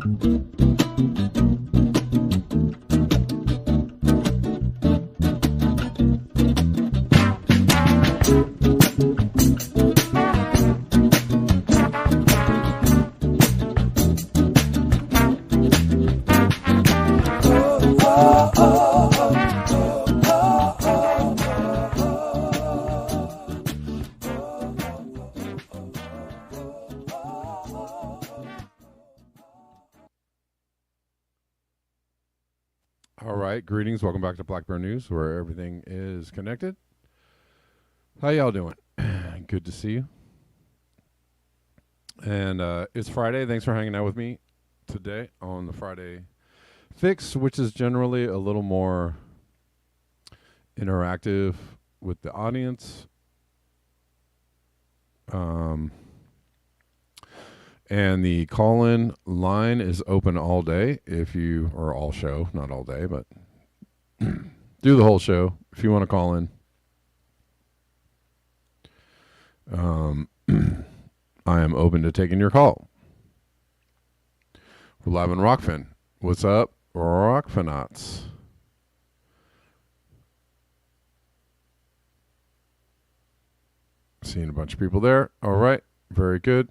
All right, greetings. Welcome back to Black Bear News, where everything is connected. How y'all doing? Good to see you. And it's Friday. Thanks for hanging out with me today on the Friday Fix, which is generally a little more interactive with the audience. And the call-in line is open all day if you, or all show, not all day, but do the whole show if you want to call in. I am open to taking your call. We're live in Rockfin. What's up, Rockfinauts? Seeing a bunch of people there. All right, very good.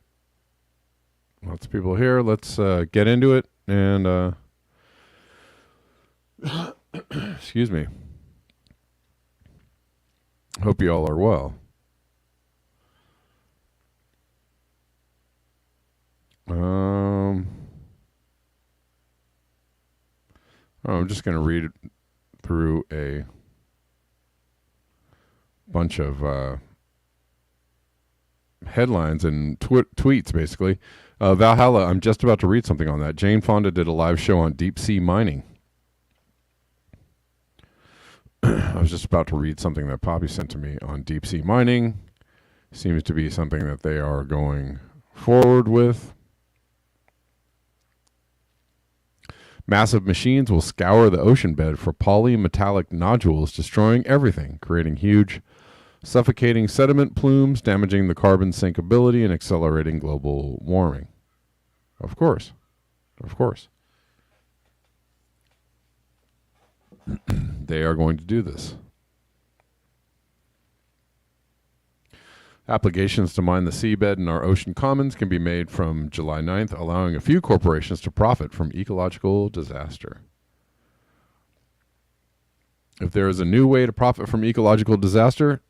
Lots of people here. Let's get into it. And excuse me. Hope you all are well. I'm just going to read through a bunch of headlines and tweets, basically. Valhalla, I'm just about to read something on that. Jane Fonda did a live show on deep sea mining. I was just about to read something that Poppy sent to me on deep sea mining. Seems to be something that they are going forward with. Massive machines will scour the ocean bed for polymetallic nodules, destroying everything, creating huge, suffocating sediment plumes, damaging the carbon sinkability and accelerating global warming. Of course. Of course. They are going to do this. Applications to mine the seabed in our ocean commons can be made from July 9th, allowing a few corporations to profit from ecological disaster. If there is a new way to profit from ecological disaster,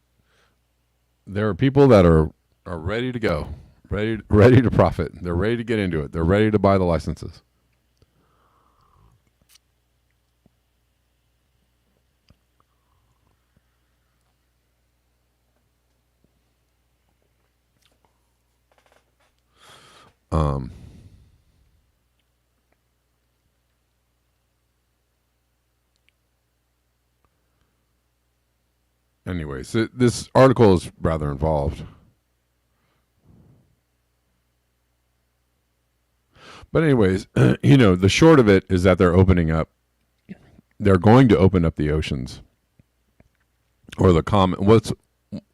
there are people that are ready to go, ready to profit. They're ready to get into it. They're ready to buy the licenses. Anyways, this article is rather involved. But anyways, the short of it is that they're going to open up the oceans, or what's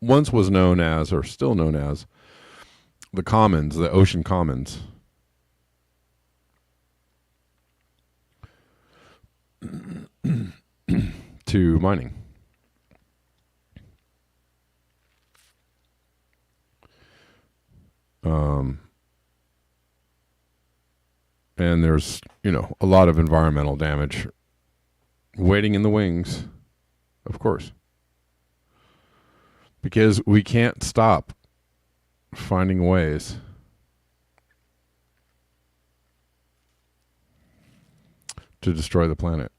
once was known as, or still known as, the commons, the ocean commons. To mining. And there's, a lot of environmental damage waiting in the wings, of course. Because we can't stop finding ways to destroy the planet.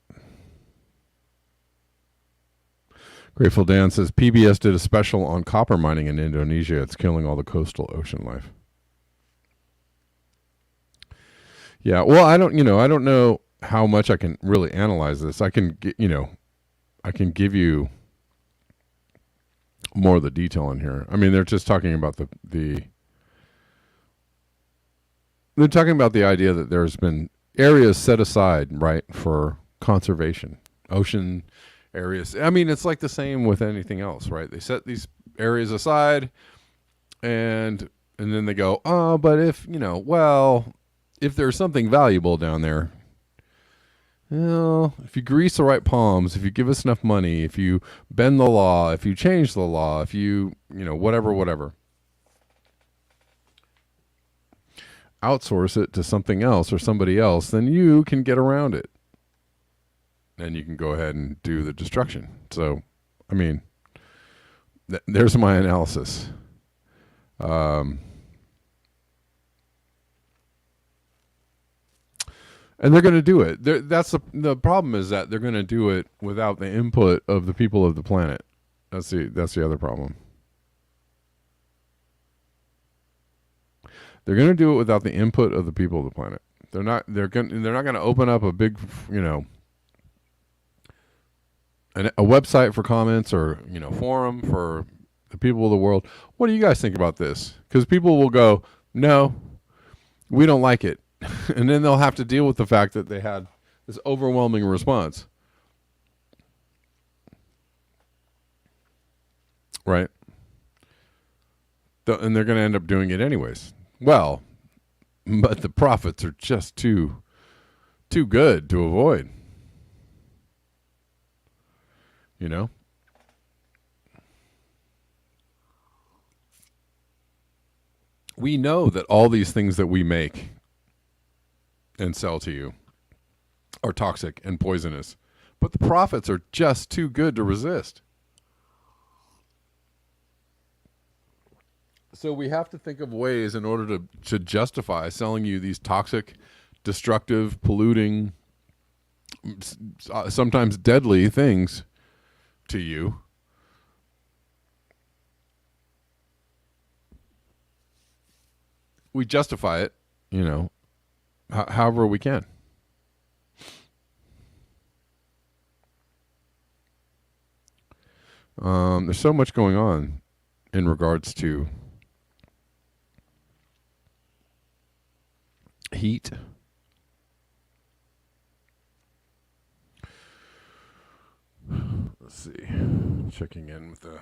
Grateful Dan says PBS did a special on copper mining in Indonesia. It's killing all the coastal ocean life. Yeah, well, I don't know how much I can really analyze this. I can give you more of the detail in here. I mean, they're just talking about they're talking about the idea that there's been areas set aside, right, for conservation, ocean areas. I mean, it's like the same with anything else, right? They set these areas aside, and then they go, oh, but if if there's something valuable down there, well, if you grease the right palms, if you give us enough money, if you bend the law, if you change the law, if you, whatever, outsource it to something else or somebody else, then you can get around it. And you can go ahead and do the destruction. So, I mean, there's my analysis. And they're going to do it. That's the problem is that they're going to do it without the input of the people of the planet. That's the other problem. They're going to do it without the input of the people of the planet. They're not going to open up a big, a website for comments or, forum for the people of the world. What do you guys think about this? Because people will go, no, we don't like it. And then they'll have to deal with the fact that they had this overwhelming response. Right? And they're going to end up doing it anyways. Well, but the profits are just too good to avoid. We know that all these things that we make and sell to you are toxic and poisonous, but the profits are just too good to resist. So we have to think of ways in order to justify selling you these toxic, destructive, polluting, sometimes deadly things to you. We justify it, however we can. There's so much going on in regards to heat. Let's see. Checking in with the...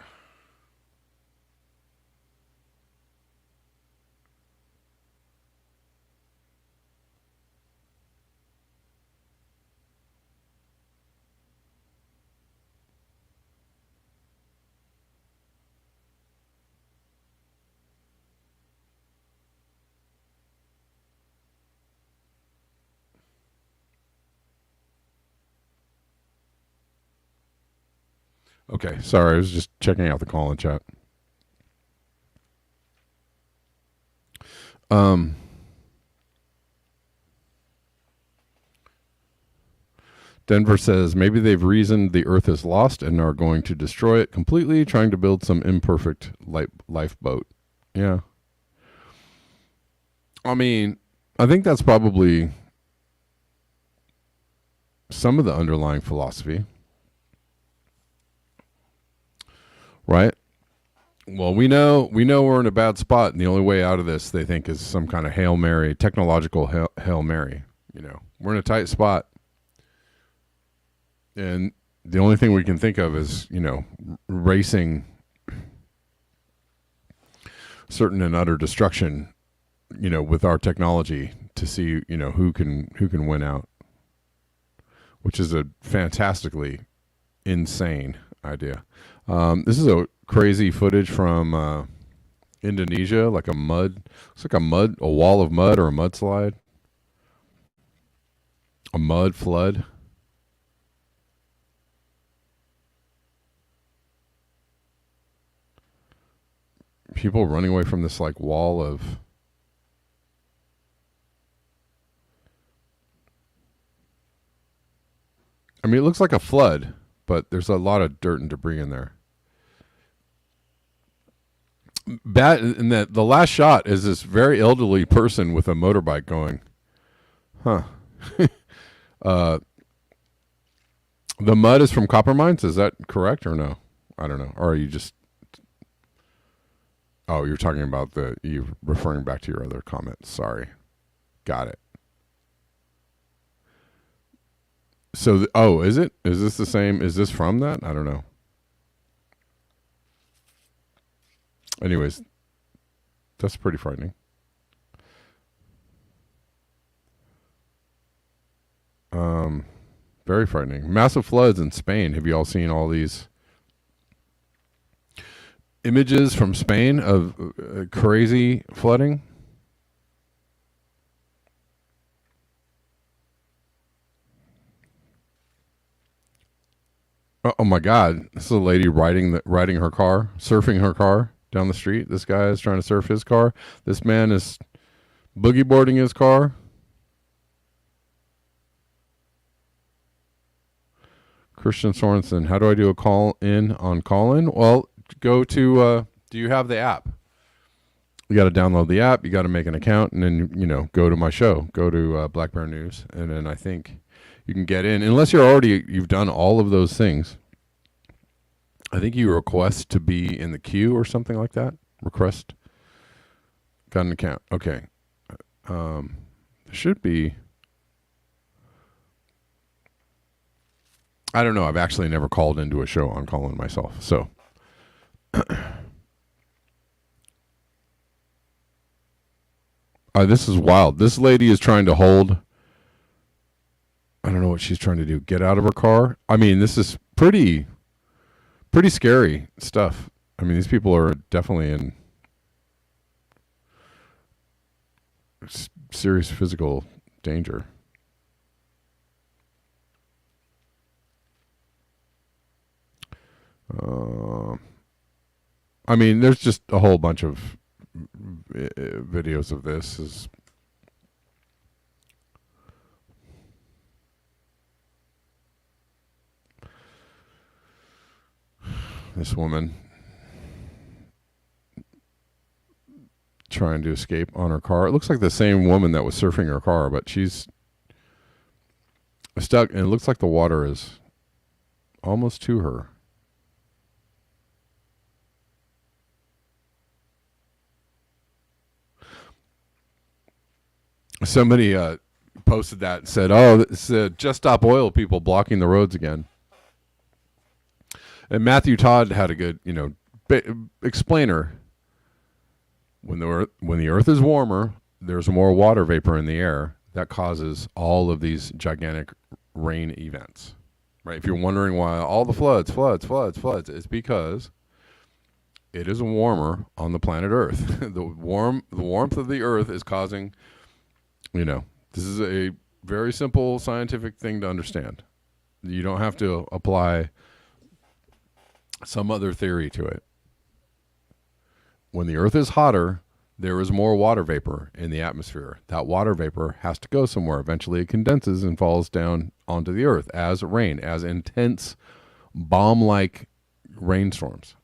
Okay, sorry, I was just checking out the call in chat. Denver says maybe they've reasoned the Earth is lost and are going to destroy it completely, trying to build some imperfect lifeboat. Yeah. I mean, I think that's probably some of the underlying philosophy. Right? Well, we know we're in a bad spot, and the only way out of this, they think, is some kind of Hail Mary, technological Hail Mary. We're in a tight spot. And the only thing we can think of is, racing certain and utter destruction, with our technology to see, who can win out, which is a fantastically insane idea. This is a crazy footage from Indonesia, like looks like a wall of mud or a mudslide, a mud flood. People running away from this like wall of... I mean, it looks like a flood, but there's a lot of dirt and debris in there. Bad, and that the last shot is this very elderly person with a motorbike going, huh. The mud is from copper mines. Is that correct or no? I don't know. Or are you just... Oh, you're talking about you're referring back to your other comment. Sorry. Got it. So, is it? Is this the same? Is this from that? I don't know. Anyways, that's pretty frightening. Very frightening. Massive floods in Spain. Have you all seen all these images from Spain of crazy flooding? Oh my God! This is a lady riding her car, surfing her car down the street. This guy is trying to surf his car. This man is boogie boarding his car. Christian Sorensen, how do I do a call in on Callin? Well, go to. Do you have the app? You got to download the app. You got to make an account, and then go to my show. Go to Black Bear News, and then I think you can get in. Unless you've done all of those things. I think you request to be in the queue or something like that. Request. Got an account. Okay. There should be. I don't know. I've actually never called into a show on Callin myself. So. This is wild. This lady is trying to hold. I don't know what she's trying to do. Get out of her car. I mean, this is pretty scary stuff. I mean, these people are definitely in serious physical danger. I mean, there's just a whole bunch of videos of this. This woman trying to escape on her car. It looks like the same woman that was surfing her car, but she's stuck, and it looks like the water is almost to her. Somebody posted that and said, "Oh, it's Just Stop Oil people blocking the roads again." And Matthew Todd had a good, explainer. When the Earth is warmer, there's more water vapor in the air that causes all of these gigantic rain events. Right? If you're wondering why all the floods, it's because it is warmer on the planet Earth. The warmth of the Earth is causing. This is a very simple scientific thing to understand. You don't have to apply some other theory to it. When the Earth is hotter, there is more water vapor in the atmosphere. That water vapor has to go somewhere. Eventually it condenses and falls down onto the Earth as rain, as intense bomb-like rainstorms.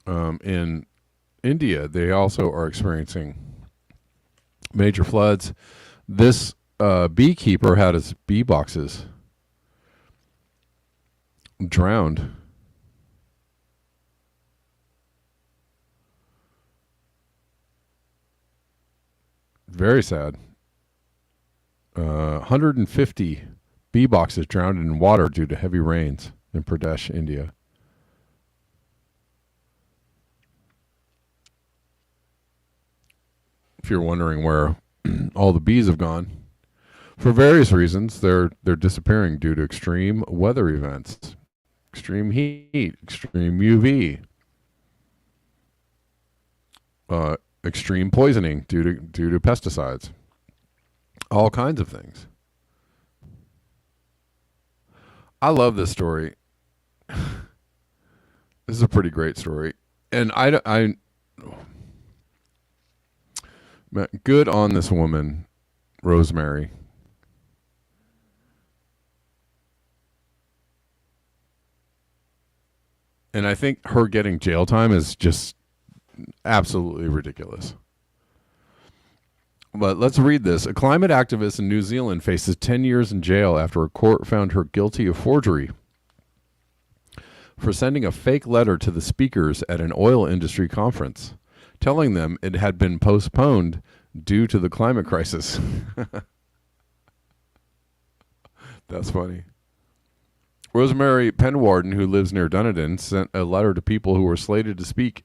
In India, they also are experiencing major floods. This beekeeper had his bee boxes drowned. Very sad. 150 bee boxes drowned in water due to heavy rains in Pradesh, India. If you're wondering where all the bees have gone, for various reasons, they're disappearing due to extreme weather events, extreme heat, extreme UV, extreme poisoning due to pesticides, all kinds of things. I love this story. This is a pretty great story, and I good on this woman, Rosemary. And I think her getting jail time is just absolutely ridiculous. But let's read this. A climate activist in New Zealand faces 10 years in jail after a court found her guilty of forgery for sending a fake letter to the speakers at an oil industry conference, telling them it had been postponed due to the climate crisis. That's funny. Rosemary Penwarden, who lives near Dunedin, sent a letter to people who were slated to speak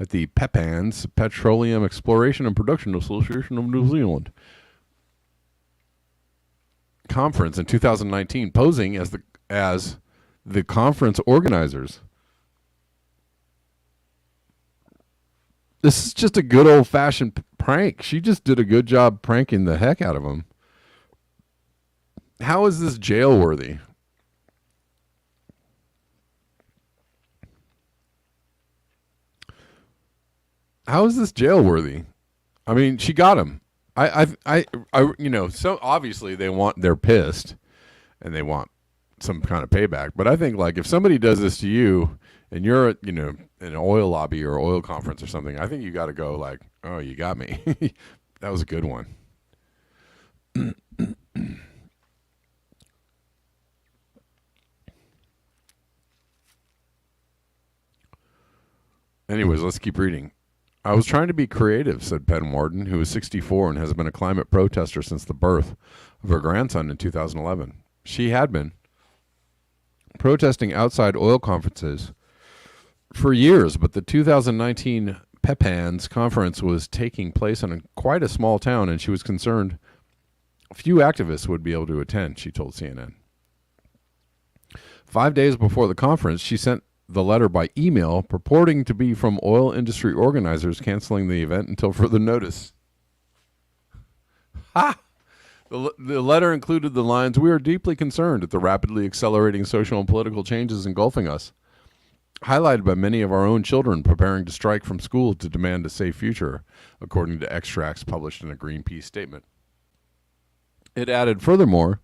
at the PEPANZ, Petroleum Exploration and Production Association of New Zealand conference in 2019, posing as the conference organizers. This is just a good old-fashioned prank. She just did a good job pranking the heck out of him. How is this jail worthy? How is this jail worthy? I mean, she got him. So obviously they're pissed and they want some kind of payback. But I think, like, if somebody does this to you and you're, in an oil lobby or oil conference or something, I think you got to go like, oh, you got me. That was a good one. Anyways, let's keep reading. I was trying to be creative, said Penwarden, who is 64 and has been a climate protester since the birth of her grandson in 2011. She had been protesting outside oil conferences for years, but the 2019 PEPANZ conference was taking place in quite a small town, and she was concerned few activists would be able to attend, she told CNN. 5 days before the conference, she sent the letter by email purporting to be from oil industry organizers canceling the event until further notice. Ha! The letter included the lines, "We are deeply concerned at the rapidly accelerating social and political changes engulfing us, highlighted by many of our own children preparing to strike from school to demand a safe future," according to extracts published in a Greenpeace statement. It added, furthermore,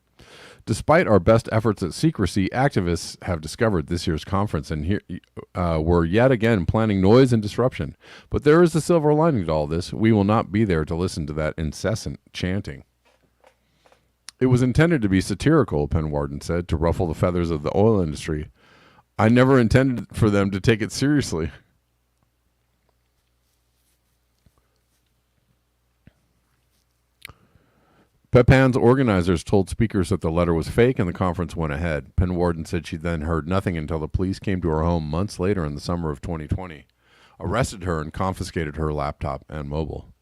despite our best efforts at secrecy, activists have discovered this year's conference and were yet again planning noise and disruption. But there is a silver lining to all this. We will not be there to listen to that incessant chanting. It was intended to be satirical, Penwarden said, to ruffle the feathers of the oil industry. I never intended for them to take it seriously. PEPANZ organizers told speakers that the letter was fake and the conference went ahead. Penwarden said she then heard nothing until the police came to her home months later in the summer of 2020, arrested her and confiscated her laptop and mobile.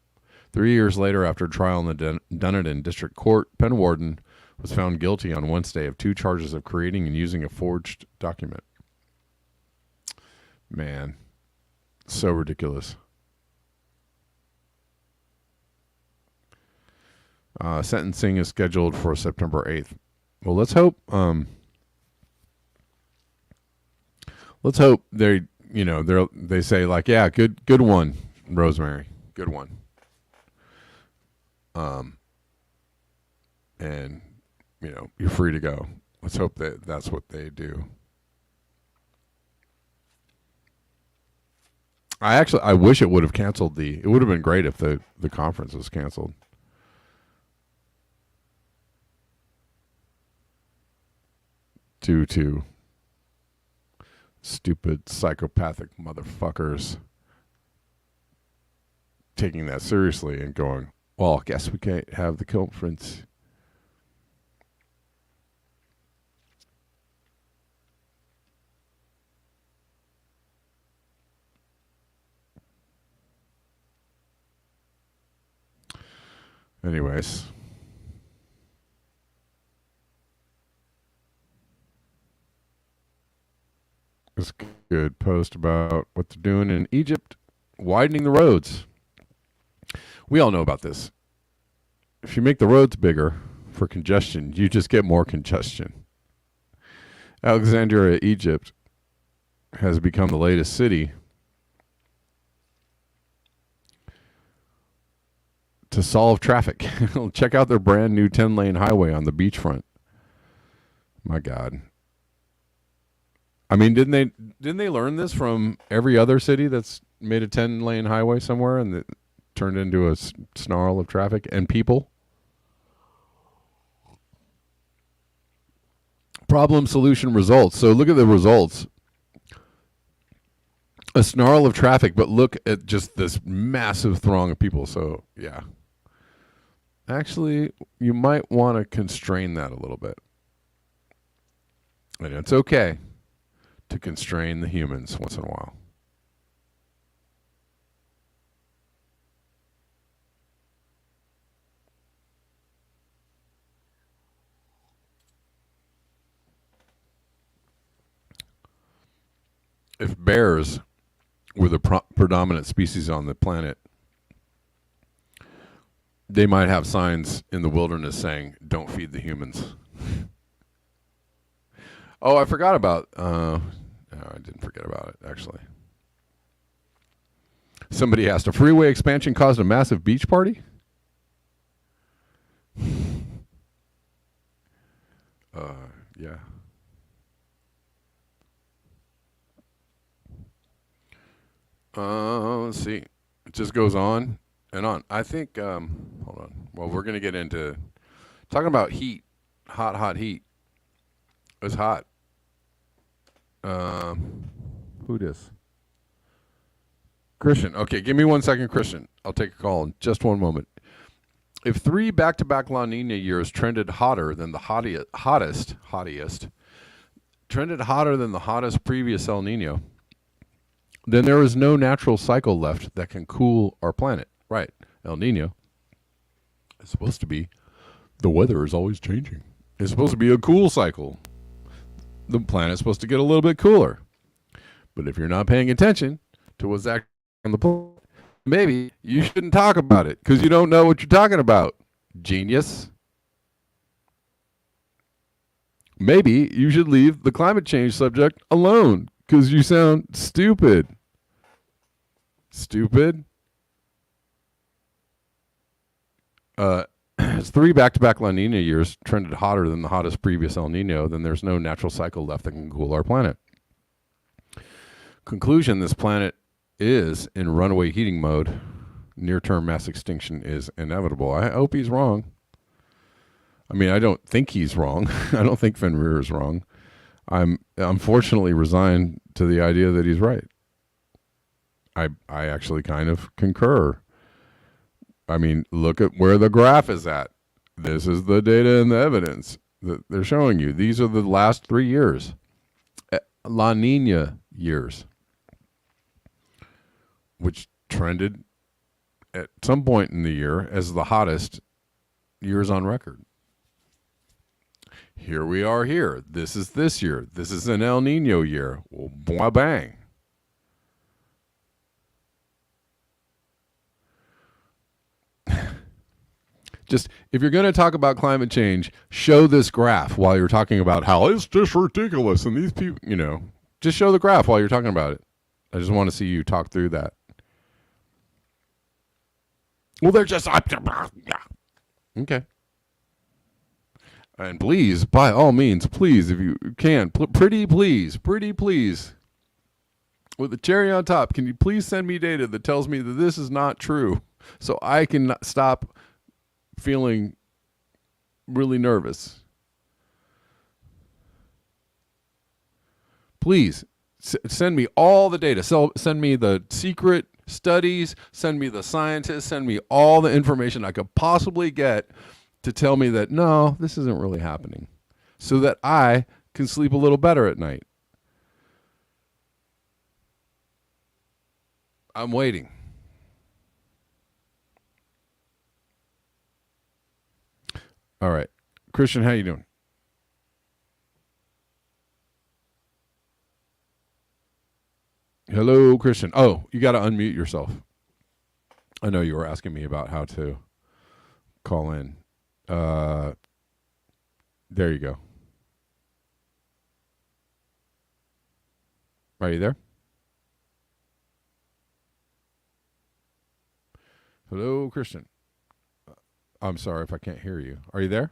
3 years later, after trial in the Dunedin District Court, Penwarden was found guilty on Wednesday of 2 charges of creating and using a forged document. Man, so ridiculous. Sentencing is scheduled for September 8th. Well, let's hope they say, like, yeah, good one, Rosemary. Good one. And you're free to go. Let's hope that that's what they do. I wish it would have canceled it would have been great if the conference was canceled. Due to stupid psychopathic motherfuckers taking that seriously and going, well, I guess we can't have the conference. Anyways. This good post about what they're doing in Egypt, widening the roads. We all know about this. If you make the roads bigger for congestion, you just get more congestion. Alexandria, Egypt has become the latest city to solve traffic. Check out their brand new 10-lane highway on the beachfront. My God. I mean, didn't they learn this from every other city that's made a 10-lane highway somewhere and that turned into a snarl of traffic and people? Problem, solution, results. So look at the results. A snarl of traffic, but look at just this massive throng of people. So, yeah. Actually, you might want to constrain that a little bit. And it's okay to constrain the humans once in a while. If bears were the predominant species on the planet, they might have signs in the wilderness saying, "Don't feed the humans." Oh, I forgot about. No, I didn't forget about it, actually. Somebody asked, a freeway expansion caused a massive beach party? Yeah. Let's see. It just goes on and on. I think, hold on. Well, we're going to get into talking about heat. Hot heat. It's hot. Who dis? Christian. Okay, give me 1 second, Christian. I'll take a call in just one moment. If 3 back-to-back La Nina years trended hotter than the hottest, trended hotter than the hottest previous El Nino, then there is no natural cycle left that can cool our planet. Right. El Nino is supposed to be, the weather is always changing. It's supposed to be a cool cycle. The planet's supposed to get a little bit cooler. But if you're not paying attention to what's actually on the planet, maybe you shouldn't talk about it because you don't know what you're talking about. Genius. Maybe you should leave the climate change subject alone because you sound stupid. Stupid. As 3 back-to-back La Nina years trended hotter than the hottest previous El Nino, then there's no natural cycle left that can cool our planet. Conclusion, this planet is in runaway heating mode. Near-term mass extinction is inevitable. I hope he's wrong. I mean, I don't think he's wrong. I don't think Fenrir is wrong. I'm unfortunately resigned to the idea that he's right. I actually kind of concur. I mean, look at where the graph is at. This is the data and the evidence that they're showing you. These are the last 3 years. La Nina years, which trended at some point in the year as the hottest years on record. Here we are here. This is this year. This is an El Nino year. Well, bang. Just, if you're going to talk about climate change, show this graph while you're talking about how it's just ridiculous. And these people, just show the graph while you're talking about it. I just want to see you talk through that. Well, they're just, okay. And please, by all means, please, if you can, pretty please, with the cherry on top, can you please send me data that tells me that this is not true so I can stop feeling really nervous? Please send me all the data. Send me the secret studies, send me the scientists, send me all the information I could possibly get to tell me that, no, this isn't really happening, so that I can sleep a little better at night. I'm waiting. All right. Christian, how you doing? Hello, Christian. Oh, you got to unmute yourself. I know you were asking me about how to call in. There you go. Are you there? Hello, Christian. I'm sorry if I can't hear you. Are you there?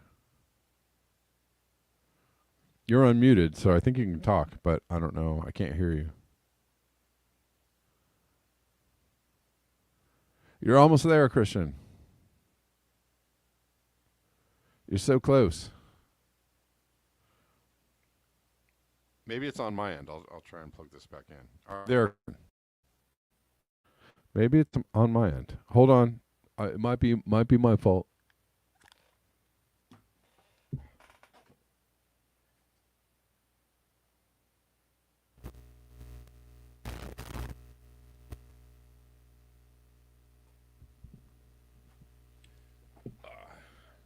You're unmuted, so I think you can talk, but I don't know. I can't hear you. You're almost there, Christian. You're so close. Maybe it's on my end. I'll try and plug this back in. There. Maybe it's on my end. Hold on. It might be my fault.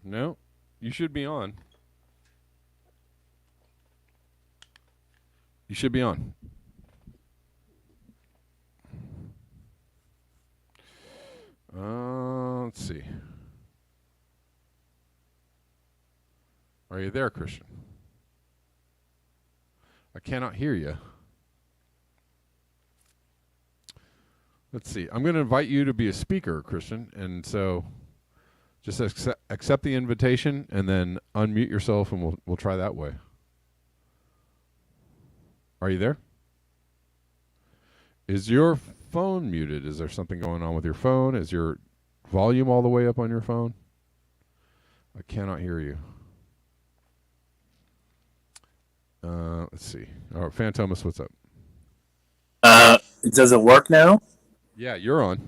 No, you should be on. You should be on. Let's see. Are you there, Christian? I cannot hear you. Let's see. I'm going to invite you to be a speaker, Christian, and so just accept the invitation and then unmute yourself, and we'll try that way. Are you there? Is your phone muted? Is there something going on with your phone? Is your volume all the way up on your phone? I cannot hear you. Let's see. All right, Phantomas, what's up? Does it work now? Yeah, you're on.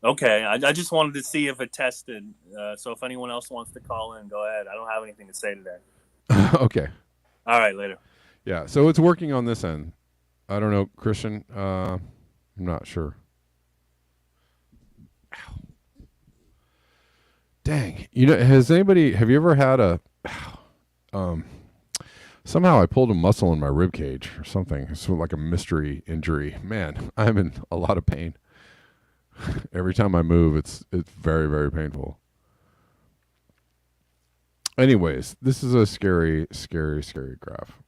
Okay, I just wanted to see if it tested. So if anyone else wants to call in, go ahead. I don't have anything to say today. Okay. All right, later. Yeah, so it's working on this end. I don't know, Christian. I'm not sure. Ow. Dang. Have you ever had somehow I pulled a muscle in my rib cage or something. It's like a mystery injury. Man, I'm in a lot of pain. Every time I move, it's very, very painful. Anyways, this is a scary, scary, scary graph.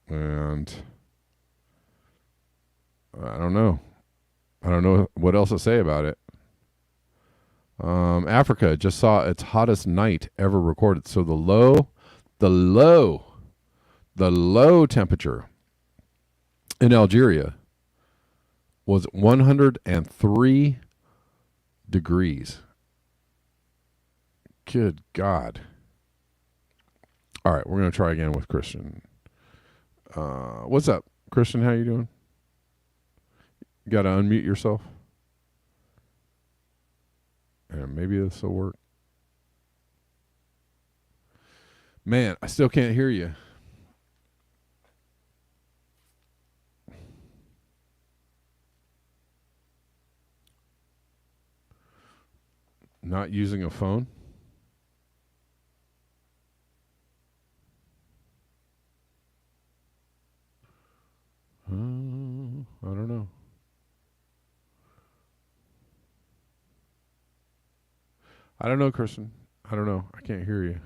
And I don't know. I don't know what else to say about it. Africa just saw its hottest night ever recorded. So the low temperature in Algeria was 103 degrees. Good God. All right, we're going to try again with Christian. What's up, Christian? How you doing? You got to unmute yourself. And maybe this will work. Man, I still can't hear you. Not using a phone? I don't know. I don't know, Christian. I don't know. I can't hear you.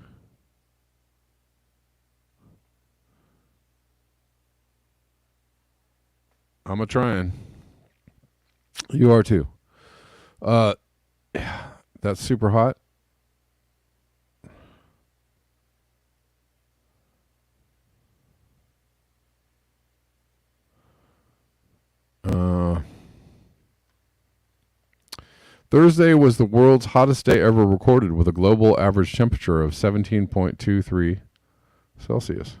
I'm trying. You are too. That's super hot. Thursday was the world's hottest day ever recorded with a global average temperature of 17.23 Celsius.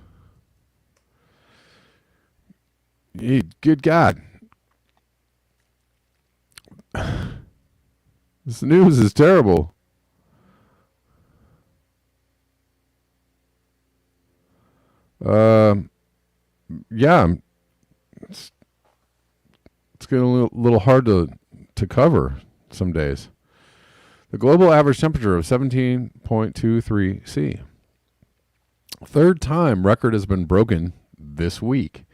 Good God. This news is terrible. Yeah, it's getting a little hard to cover some days. The global average temperature of 17.23 C. Third time record has been broken this week.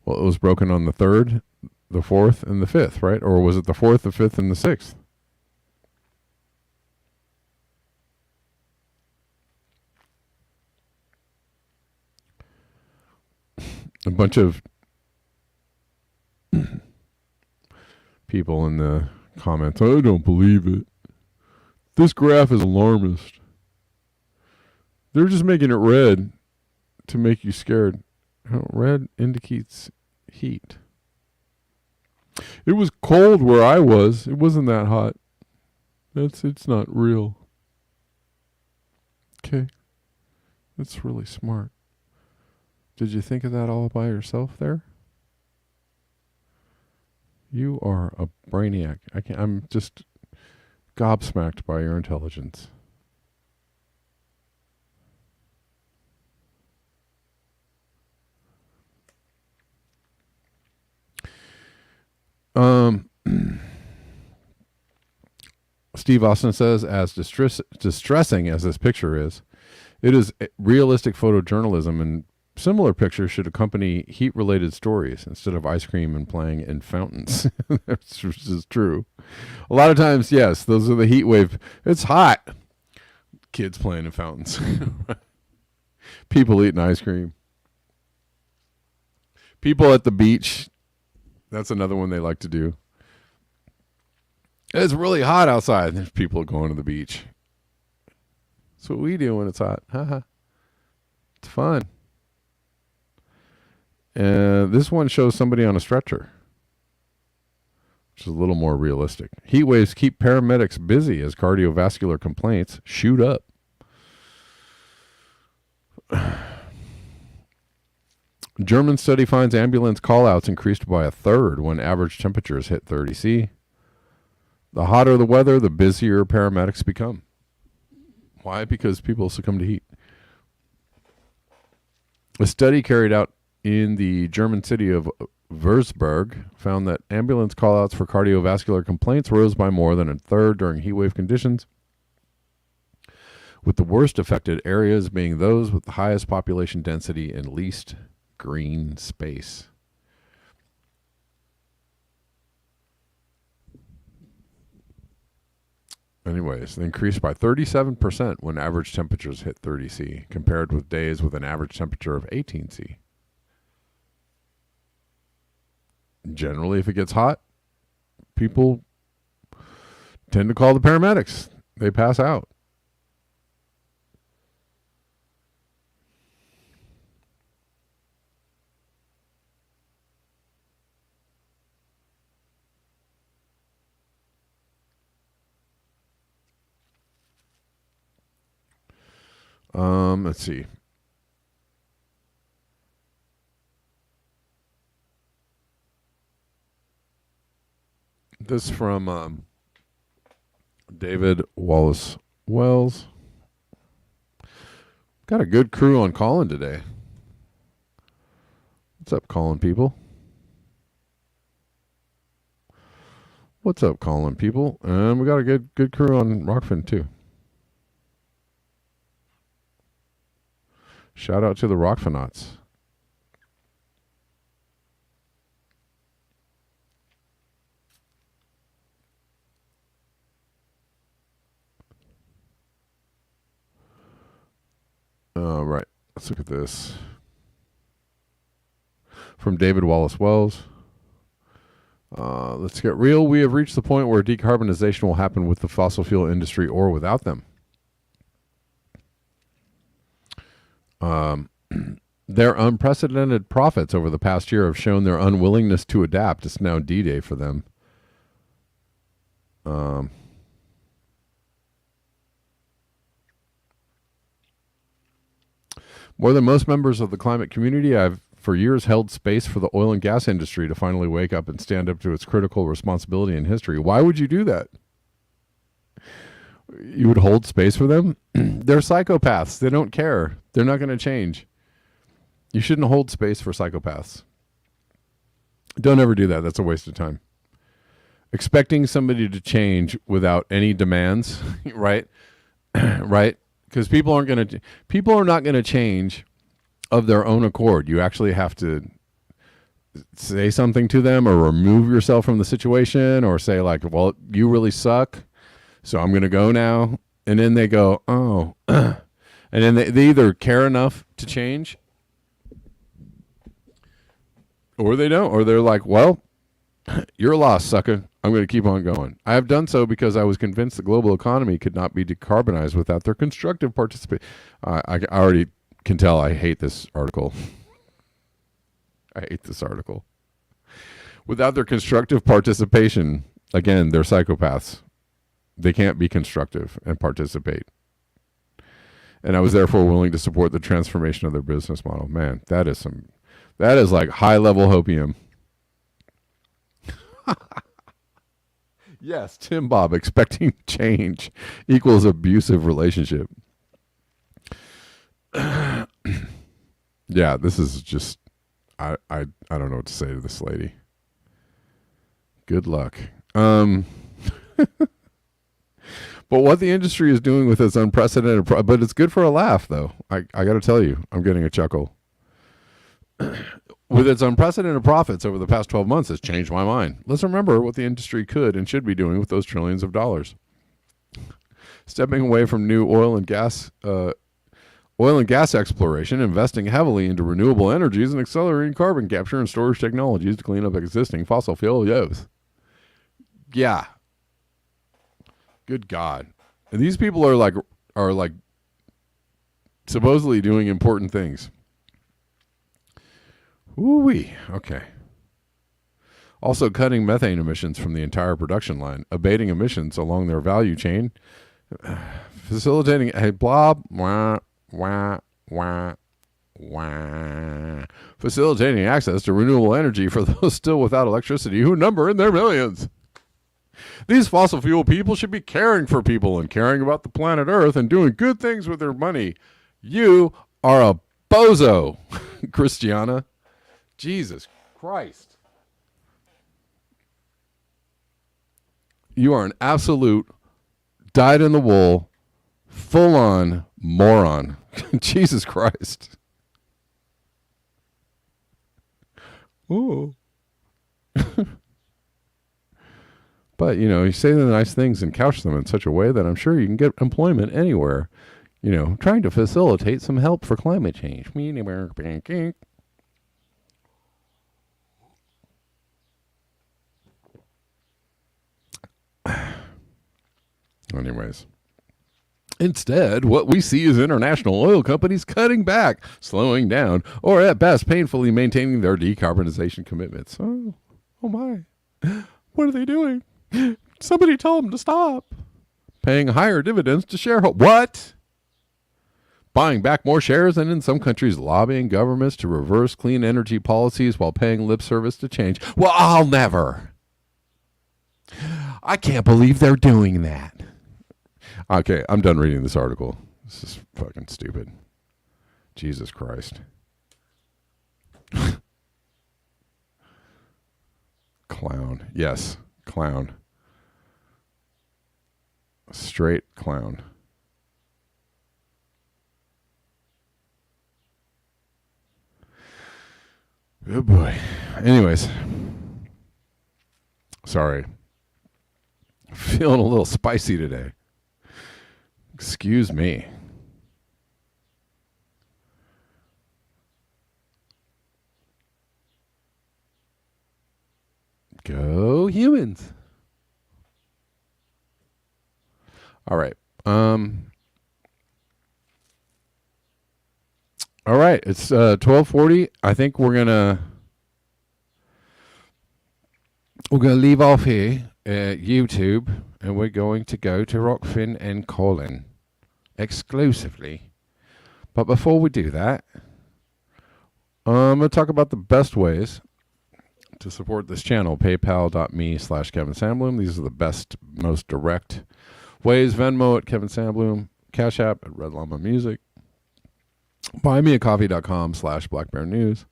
Well, it was broken on the 3rd, the 4th, and the 5th, right? Or was it the 4th, the 5th, and the 6th? A bunch of people in the comments, I don't believe it. This graph is alarmist. They're just making it red to make you scared. Red indicates heat. It was cold where I was. It wasn't that hot. It's not real. Okay. That's really smart. Did you think of that all by yourself there? You are a brainiac. I'm just gobsmacked by your intelligence. Steve Austin says, as distressing as this picture is, it is realistic photojournalism, and similar pictures should accompany heat-related stories instead of ice cream and playing in fountains. This is true. A lot of times, yes, those are the heat wave. It's hot. Kids playing in fountains. People eating ice cream. People at the beach. That's another one they like to do. It's really hot outside. There's people going to the beach. That's what we do when it's hot. It's fun. This one shows somebody on a stretcher, which is a little more realistic. Heat waves keep paramedics busy as cardiovascular complaints shoot up. German study finds ambulance callouts increased by a third when average temperatures hit 30 C. The hotter the weather, the busier paramedics become. Why? Because people succumb to heat. A study carried out in the German city of Würzburg found that ambulance callouts for cardiovascular complaints rose by more than a third during heatwave conditions, with the worst affected areas being those with the highest population density and least green space. Anyways, they increased by 37% when average temperatures hit 30 C, compared with days with an average temperature of 18 C. Generally, if it gets hot, people tend to call the paramedics. They pass out. Let's see. This from David Wallace Wells. Got a good crew on calling today. What's up, calling people? What's up, calling people? And we got a good crew on Rockfin too. Shout out to the Rockfinauts. Right. Let's look at this. From David Wallace Wells. Let's get real. We have reached the point where decarbonization will happen with the fossil fuel industry or without them. Their unprecedented profits over the past year have shown their unwillingness to adapt. It's now D-Day for them. More than most members of the climate community, I've for years held space for the oil and gas industry to finally wake up and stand up to its critical responsibility in history. Why would you do that? You would hold space for them? They're psychopaths. They don't care. They're not going to change. You shouldn't hold space for psychopaths. Don't ever do that. That's a waste of time. Expecting somebody to change without any demands, right? Right? Because people are not going to change of their own accord. You actually have to say something to them or remove yourself from the situation or say like, well, you really suck, so I'm going to go now. And then they go, oh. And then they either care enough to change or they don't. Or they're like, well, you're lost, sucker. I'm going to keep on going. I have done so because I was convinced the global economy could not be decarbonized without their constructive participation. I already can tell I hate this article. I hate this article. Without their constructive participation, again, they're psychopaths. They can't be constructive and participate. And I was therefore willing to support the transformation of their business model. Man, that is like high level hopium. Yes, Tim Bob, expecting change equals abusive relationship. Yeah, this is just I don't know what to say to this lady. Good luck. But what the industry is doing with its unprecedented, but it's good for a laugh, though. I got to tell you, I'm getting a chuckle. With its unprecedented profits over the past 12 months, has changed my mind. Let's remember what the industry could and should be doing with those trillions of dollars. Stepping away from new oil and gas exploration, investing heavily into renewable energies, and accelerating carbon capture and storage technologies to clean up existing fossil fuel use. Yeah. Good God. And these people are like supposedly doing important things. Ooh-wee. Okay. Also cutting methane emissions from the entire production line, abating emissions along their value chain, facilitating facilitating access to renewable energy for those still without electricity who number in their millions. These fossil fuel people should be caring for people and caring about the planet Earth and doing good things with their money. You are a bozo, Christiana. Jesus Christ. You are an absolute dyed-in-the-wool, full-on moron. Jesus Christ. Ooh. But, you say the nice things and couch them in such a way that I'm sure you can get employment anywhere. Trying to facilitate some help for climate change. Anyways. Instead, what we see is international oil companies cutting back, slowing down, or at best painfully maintaining their decarbonization commitments. Oh my. What are they doing? Somebody tell them to stop. Paying higher dividends to shareholders. What? Buying back more shares and in some countries lobbying governments to reverse clean energy policies while paying lip service to change. Well, I'll never. I can't believe they're doing that. Okay, I'm done reading this article. This is fucking stupid. Jesus Christ. Clown. Yes, clown. Straight clown. Oh boy. Anyways. Sorry. Feeling a little spicy today. Excuse me. Go humans. All right. All right. It's 12:40. I think we're gonna leave off here at YouTube, and we're going to go to Rockfin and Colin exclusively. But before we do that, I'm going to talk about the best ways to support this channel. PayPal.me/Kevin Sandblum. These are the best, most direct ways. Venmo at Kevin Sandblum. Cash App at Red Llama Music. BuyMeACoffee.com/Black Bear News.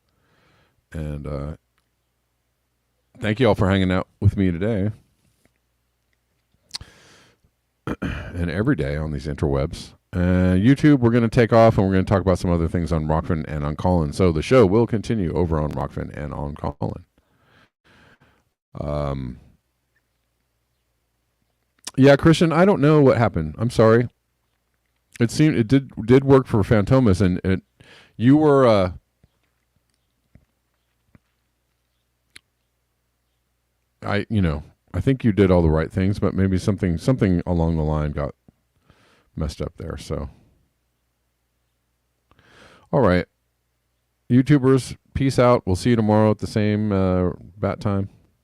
And thank you all for hanging out with me today. And every day on these interwebs. YouTube, we're going to take off and we're going to talk about some other things on Rockfin and on Colin. So the show will continue over on Rockfin and on Colin. Yeah, Christian, I don't know what happened. I'm sorry. It seemed it did work for Fantomas, and you were I think you did all the right things, but maybe something along the line got messed up there. So, all right, YouTubers, peace out. We'll see you tomorrow at the same bat time.